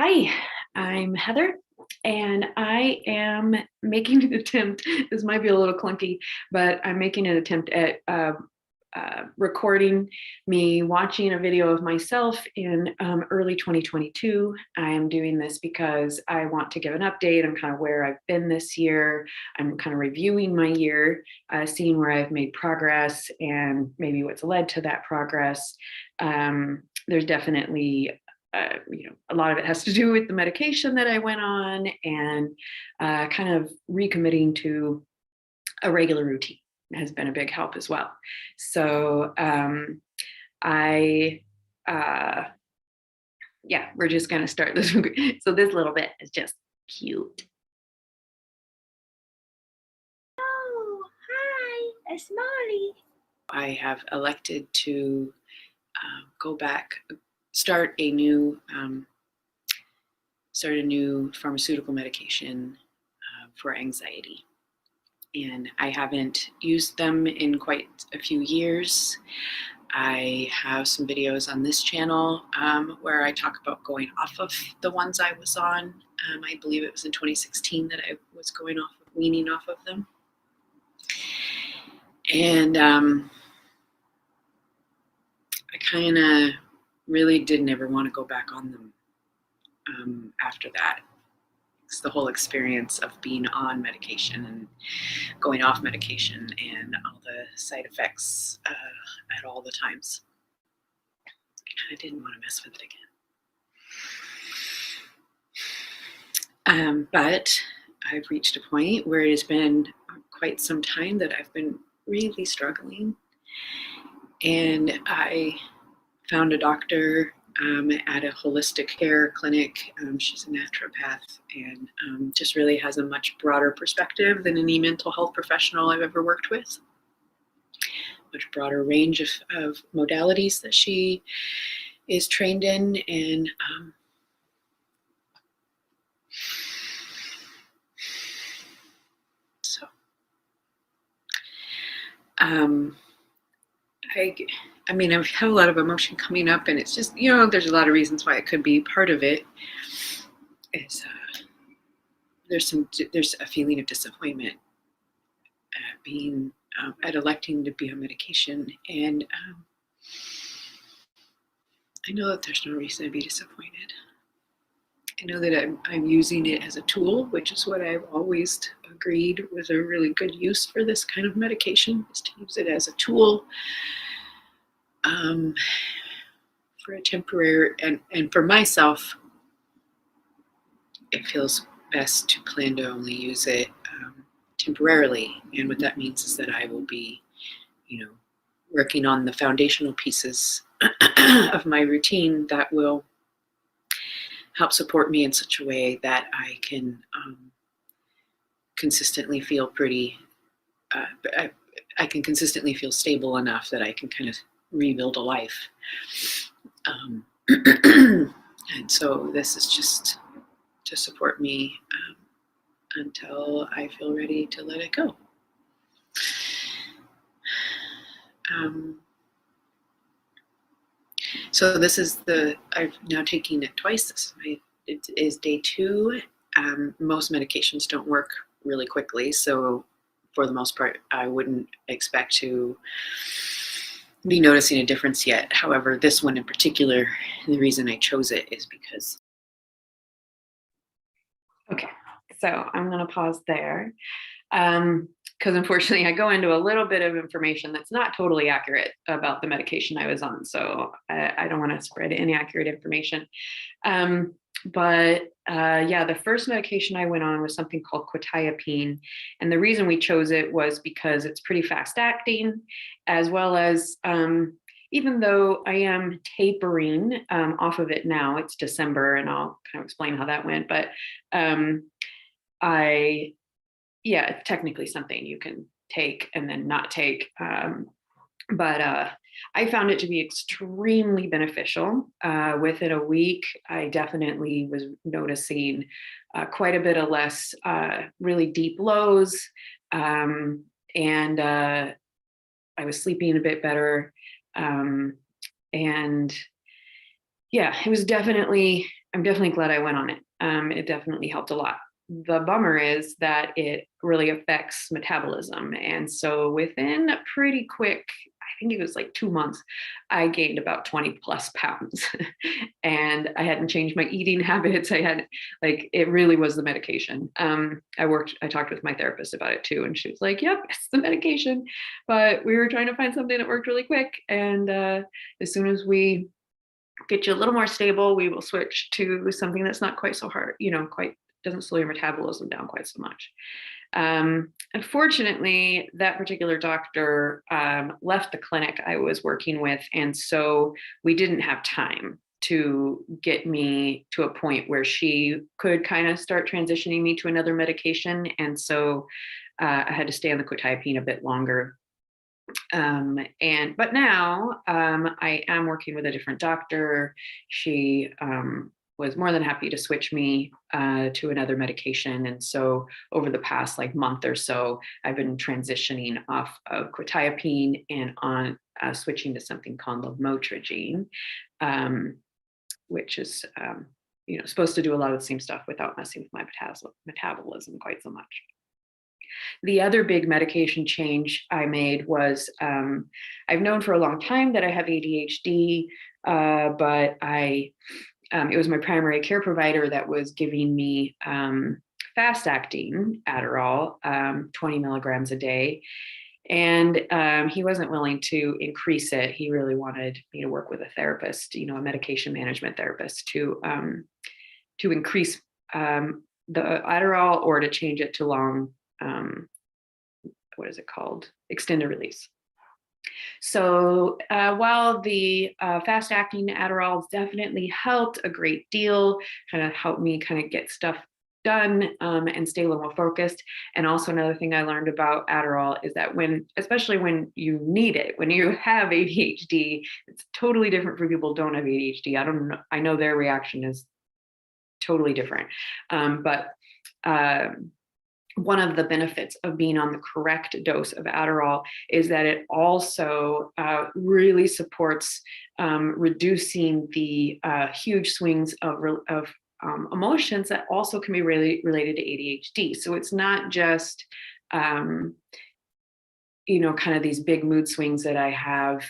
Hi, I'm Heather, and I am making an attempt. This might be a little clunky, but I'm making an attempt at recording me watching a video of myself in early 2022. I am doing this because I want to give an update on kind of where I've been this year. I'm kind of reviewing my year, seeing where I've made progress and maybe what's led to that progress. There's definitely a lot of it has to do with the medication that I went on and kind of recommitting to a regular routine has been a big help as well. So I, we're just going to start this. So this little bit is just cute. Oh, hi, it's Molly. I have elected to go back, start a new pharmaceutical medication for anxiety. And I haven't used them in quite a few years. I have some videos on this channel where I talk about going off of the ones I was on. I believe it was in 2016 that I was weaning off of them. And I kind of really did never want to go back on them after that. It's the whole experience of being on medication and going off medication and all the side effects at all the times. I kind of didn't want to mess with it again. But I've reached a point where it has been quite some time that I've been really struggling. And I found a doctor at a holistic care clinic. She's a naturopath and just really has a much broader perspective than any mental health professional I've ever worked with. Much broader range of modalities that she is trained in. And I mean, I've had a lot of emotion coming up, and it's just, there's a lot of reasons why it could be. Part of it is there's a feeling of disappointment at electing to be on medication, and I know that there's no reason to be disappointed. I know that I'm using it as a tool, which is what I've always agreed was a really good use for this kind of medication, is to use it as a tool for a temporary, and for myself, it feels best to plan to only use it temporarily. And what that means is that I will be, working on the foundational pieces of my routine that will help support me in such a way that I can consistently feel I can consistently feel stable enough that I can kind of rebuild a life. And so this is just to support me until I feel ready to let it go. So this is I've now taken it twice. It is day 2. Most medications don't work really quickly, so for the most part, I wouldn't expect to be noticing a difference yet. However, this one in particular, the reason I chose it is because. Okay, so I'm going to pause there because unfortunately I go into a little bit of information that's not totally accurate about the medication I was on. So I don't want to spread inaccurate information. But the first medication I went on was something called quetiapine. And the reason we chose it was because it's pretty fast acting, as well as even though I am tapering off of it now, it's December, and I'll kind of explain how that went. But it's technically something you can take and then not take. But I found it to be extremely beneficial. Within a week, I definitely was noticing quite a bit of less really deep lows. And I was sleeping a bit better. And yeah, it was definitely, I'm definitely glad I went on it. It definitely helped a lot. The bummer is that it really affects metabolism. And so within a pretty quick, I think it was like 2 months, I gained about 20 plus pounds. And I hadn't changed my eating habits. I had, like, it really was the medication. I talked with my therapist about it too. And she was like, yep, it's the medication. But we were trying to find something that worked really quick. And as soon as we get you a little more stable, we will switch to something that's not quite so hard, quite doesn't slow your metabolism down quite so much. Unfortunately, that particular doctor left the clinic I was working with, and so we didn't have time to get me to a point where she could kind of start transitioning me to another medication. And so I had to stay on the quetiapine a bit longer. But now I am working with a different doctor. She was more than happy to switch me to another medication. And so over the past like month or so, I've been transitioning off of quetiapine and on switching to something called lamotrigine, which is supposed to do a lot of the same stuff without messing with my metabolism quite so much. The other big medication change I made was I've known for a long time that I have ADHD, but it was my primary care provider that was giving me fast acting Adderall, 20 milligrams a day. And he wasn't willing to increase it. He really wanted me to work with a therapist, a medication management therapist to increase the Adderall or to change it to long, what is it called? Extended release. So while the fast acting Adderall definitely helped a great deal, kind of helped me kind of get stuff done and stay a little more focused. And also another thing I learned about Adderall is that especially when you need it, when you have ADHD, it's totally different for people who don't have ADHD. I know their reaction is totally different. But one of the benefits of being on the correct dose of Adderall is that it also really supports reducing the huge swings of emotions that also can be really related to ADHD. So it's not just, kind of these big mood swings that I have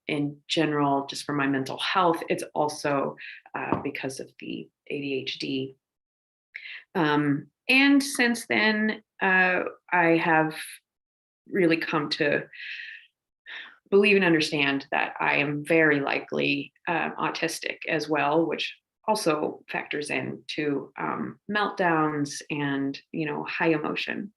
in general, just for my mental health. It's also because of the ADHD. And since then, I have really come to believe and understand that I am very likely autistic as well, which also factors into meltdowns and, high emotion.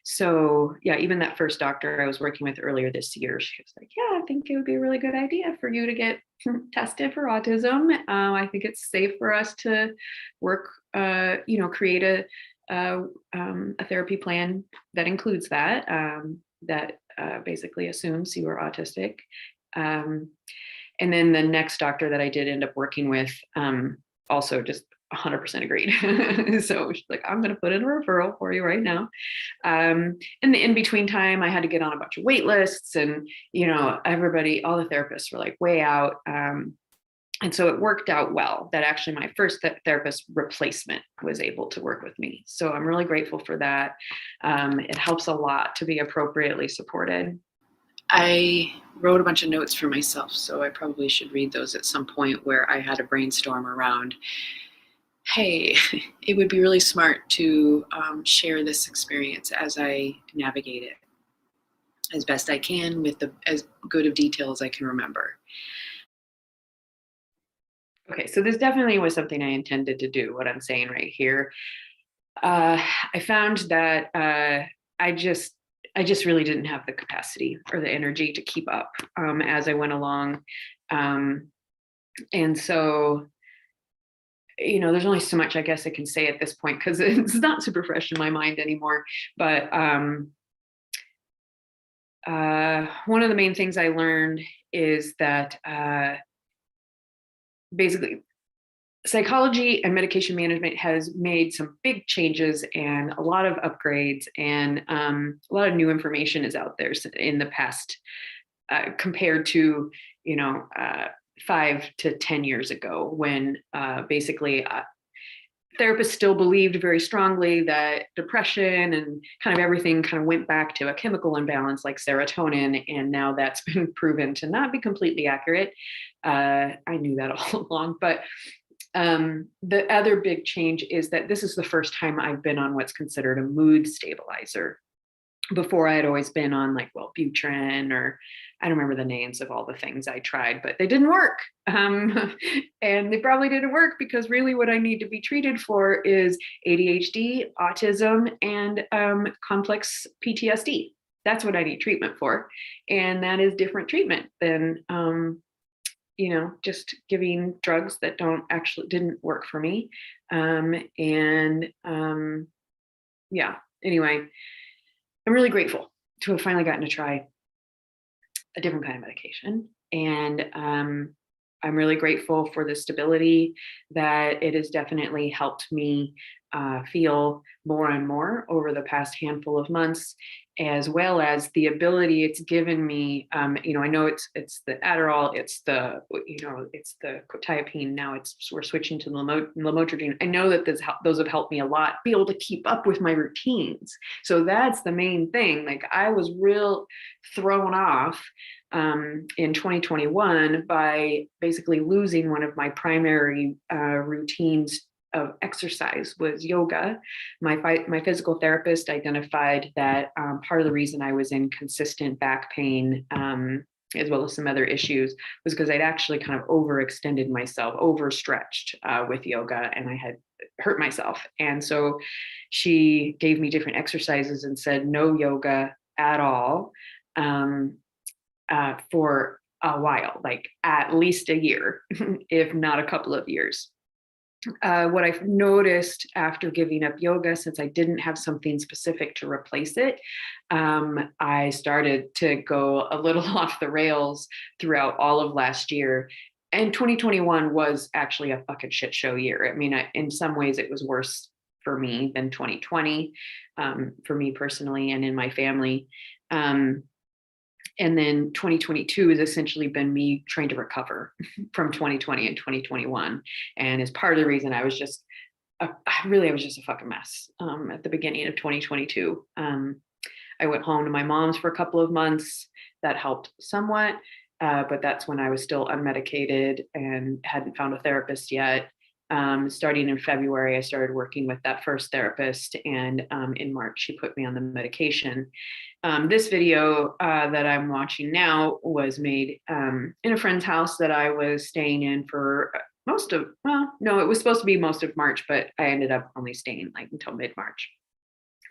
So yeah, even that first doctor I was working with earlier this year, she was like, yeah, I think it would be a really good idea for you to get tested for autism. I think it's safe for us to work, create a therapy plan that includes that, that basically assumes you are autistic. And then the next doctor that I did end up working with also just 100% agreed. So she's like, I'm going to put in a referral for you right now. In the in-between time, I had to get on a bunch of wait lists, and, all the therapists were like way out. And so it worked out well that actually my first therapist replacement was able to work with me. So I'm really grateful for that. It helps a lot to be appropriately supported. I wrote a bunch of notes for myself, so I probably should read those at some point, where I had a brainstorm around, hey, it would be really smart to share this experience as I navigate it as best I can with as good of detail as I can remember. Okay, so this definitely was something I intended to do, what I'm saying right here. I found that I just really didn't have the capacity or the energy to keep up as I went along. And so, there's only so much I guess I can say at this point, because it's not super fresh in my mind anymore. But one of the main things I learned is that basically psychology and medication management has made some big changes and a lot of upgrades, and a lot of new information is out there in the past compared to, 5 to 10 years ago, when basically therapists still believed very strongly that depression and kind of everything kind of went back to a chemical imbalance like serotonin. And now that's been proven to not be completely accurate. I knew that all along, but the other big change is that this is the first time I've been on what's considered a mood stabilizer. Before, I had always been on like Wellbutrin, or I don't remember the names of all the things I tried, but they didn't work. And they probably didn't work because really what I need to be treated for is ADHD, autism, and complex PTSD. That's what I need treatment for. And that is different treatment than, just giving drugs that didn't work for me. Anyway, I'm really grateful to have finally gotten to try a different kind of medication. And I'm really grateful for the stability that it has definitely helped me feel more and more over the past handful of months, as well as the ability it's given me. I know it's the Adderall, it's the quetiapine. Now we're switching to lamotrigine. I know that those have helped me a lot be able to keep up with my routines. So that's the main thing. Like, I was real thrown off in 2021 by basically losing one of my primary routines of exercise was yoga. My physical therapist identified that part of the reason I was in consistent back pain, as well as some other issues, was because I'd actually kind of overextended myself, overstretched with yoga, and I had hurt myself. And so she gave me different exercises and said no yoga at all for a while, like at least a year, if not a couple of years. What I've noticed after giving up yoga, since I didn't have something specific to replace it, I started to go a little off the rails throughout all of last year. And 2021 was actually a fucking shit show year. I mean, in some ways it was worse for me than 2020, for me personally and in my family. And then 2022 has essentially been me trying to recover from 2020 and 2021. And as part of the reason I was just a fucking mess at the beginning of 2022. I went home to my mom's for a couple of months. That helped somewhat, but that's when I was still unmedicated and hadn't found a therapist yet. Starting in February, I started working with that first therapist, and in March, she put me on the medication. This video that I'm watching now was made in a friend's house that I was staying in for it was supposed to be most of March, but I ended up only staying like until mid-March.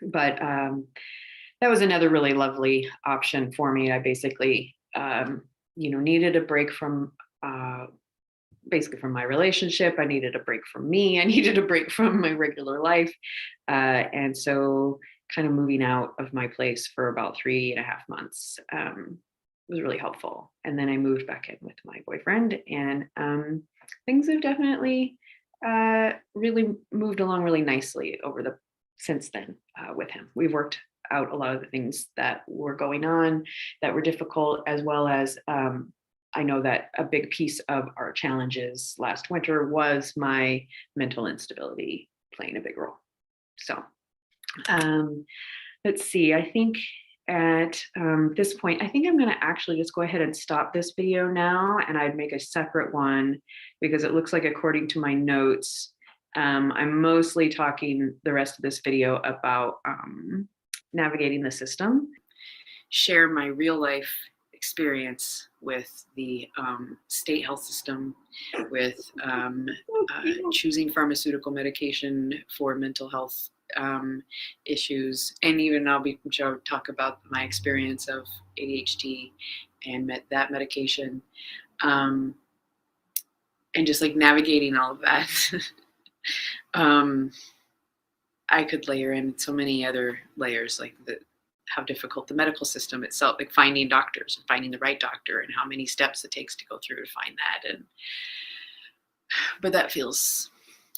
But that was another really lovely option for me. I basically, needed a break from basically from my relationship. I needed a break from me. I needed a break from my regular life. And so kind of moving out of my place for about 3.5 months was really helpful. And then I moved back in with my boyfriend, and things have definitely really moved along really nicely since then with him. We've worked out a lot of the things that were going on that were difficult, as well as I know that a big piece of our challenges last winter was my mental instability playing a big role. So let's see, I think at this point, I think I'm going to actually just go ahead and stop this video now, and I'd make a separate one because it looks like, according to my notes, I'm mostly talking the rest of this video about navigating the system, share my real life experience with the state health system, with choosing pharmaceutical medication for mental health issues, and even I'll talk about my experience of ADHD and that medication, and just like navigating all of that. I could layer in so many other layers, like how difficult the medical system itself, like finding doctors and finding the right doctor, and how many steps it takes to go through to find that. But that feels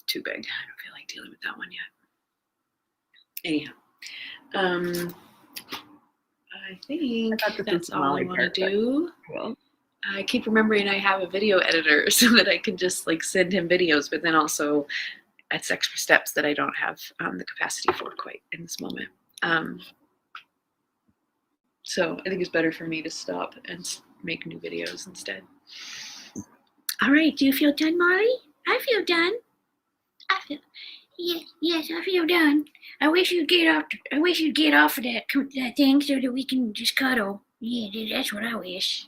too big. I don't feel like dealing with that one yet. Anyhow, I think that's all I want to do. I keep remembering I have a video editor so that I can just like send him videos, but then also it's extra steps that I don't have the capacity for quite in this moment. So I think it's better for me to stop and make new videos instead. All right, do you feel done, Molly? I feel done. Yes, I feel done. I wish you'd get off. I wish you'd get off of that thing so that we can just cuddle. Yeah, that's what I wish.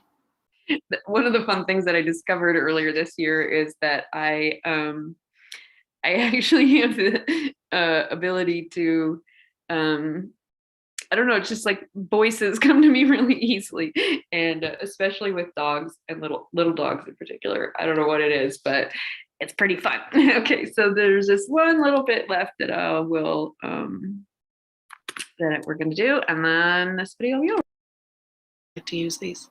One of the fun things that I discovered earlier this year is that I actually have the ability to I don't know, it's just like voices come to me really easily, and especially with dogs and little dogs in particular. I don't know what it is, but it's pretty fun. Okay, so there's this one little bit left that I will that we're going to do, and then this video will be over. To use these.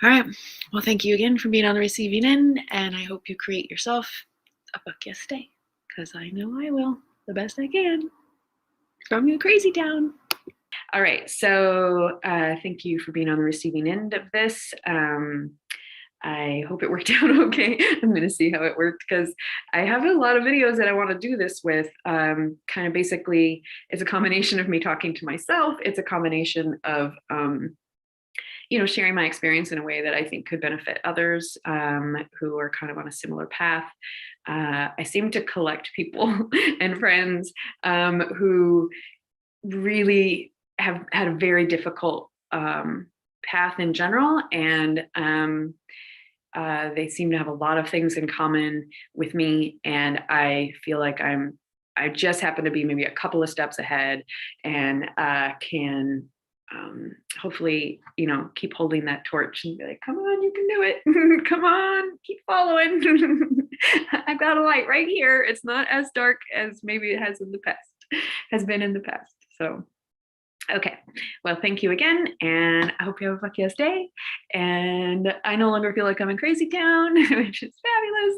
All right. Well, thank you again for being on the receiving end, and I hope you create yourself a buck-yes day, because I know I will the best I can from your crazy town. All right. So thank you for being on the receiving end of this. I hope it worked out okay. I'm going to see how it worked because I have a lot of videos that I want to do this with. Kind of basically, it's a combination of me talking to myself. It's a combination of sharing my experience in a way that I think could benefit others who are kind of on a similar path. I seem to collect people and friends who really have had a very difficult path in general, and they seem to have a lot of things in common with me, and I feel like I just happen to be maybe a couple of steps ahead, and can hopefully, keep holding that torch and be like, come on, you can do it. Come on, keep following. I've got a light right here. It's not as dark as maybe it has been in the past. So, okay. Well, thank you again. And I hope you have a fuck yes day. And I no longer feel like I'm in crazy town, which is fabulous.